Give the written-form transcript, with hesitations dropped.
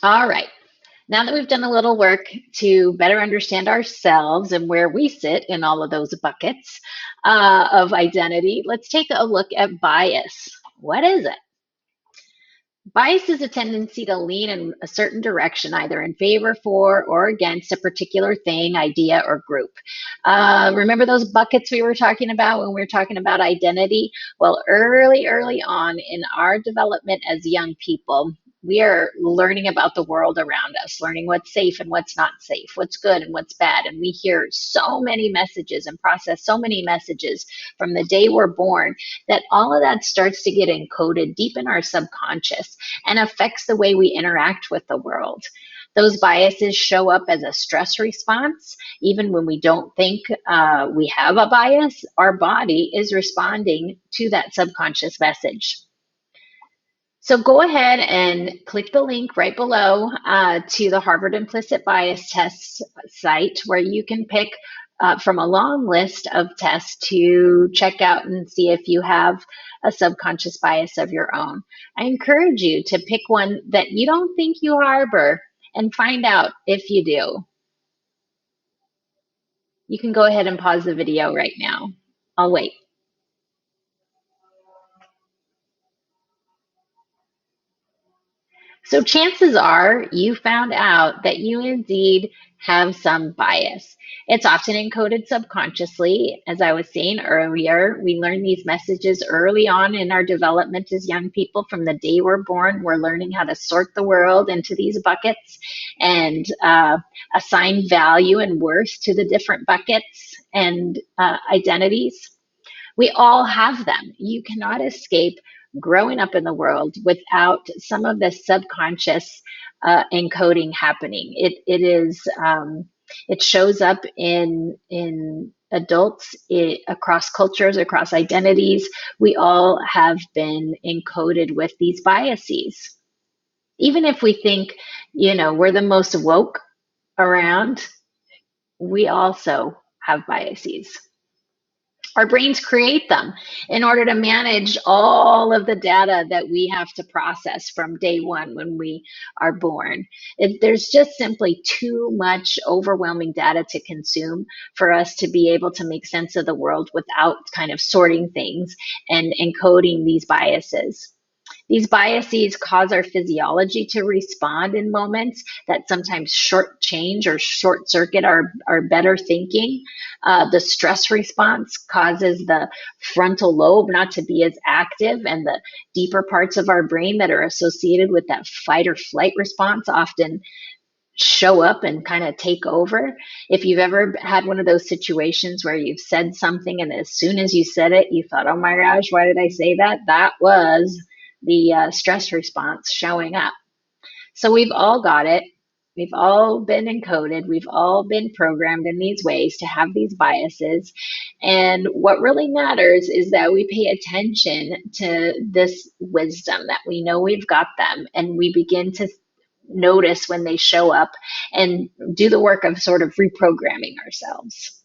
All right. Now that we've done a little work to better understand ourselves and where we sit in all of those buckets of identity, let's take a look at bias. What is it? Bias is a tendency to lean in a certain direction, either in favor for or against a particular thing, idea, or group. Remember those buckets we were talking about when we were talking about identity? Well, early on in our development as young people, we are learning about the world around us, learning what's safe and what's not safe, what's good and what's bad. And we hear so many messages and process so many messages from the day we're born that all of that starts to get encoded deep in our subconscious and affects the way we interact with the world. Those biases show up as a stress response. Even when we don't think we have a bias, our body is responding to that subconscious message. So go ahead and click the link right below to the Harvard Implicit Bias Test site, where you can pick from a long list of tests to check out and see if you have a subconscious bias of your own. I encourage you to pick one that you don't think you harbor and find out if you do. You can go ahead and pause the video right now. I'll wait. So chances are you found out that you indeed have some bias. It's often encoded subconsciously. As I was saying earlier, we learn these messages early on in our development as young people. From the day we're born, we're learning how to sort the world into these buckets and assign value and worth to the different buckets and identities. We all have them. You cannot escape growing up in the world without some of the subconscious encoding happening. It shows up in adults across cultures, across identities. We all have been encoded with these biases. Even if we think, we're the most woke around, we also have biases. Our brains create them in order to manage all of the data that we have to process from day one when we are born. There's just simply too much overwhelming data to consume for us to be able to make sense of the world without kind of sorting things and encoding these biases. These biases cause our physiology to respond in moments that sometimes shortchange or short circuit our better thinking. The stress response causes the frontal lobe not to be as active, and the deeper parts of our brain that are associated with that fight or flight response often show up and kind of take over. If you've ever had one of those situations where you've said something and as soon as you said it, you thought, oh my gosh, why did I say that? That was the stress response showing up. So we've all got it. We've all been encoded. We've all been programmed in these ways to have these biases. And what really matters is that we pay attention to this wisdom, that we know we've got them, and we begin to notice when they show up and do the work of sort of reprogramming ourselves.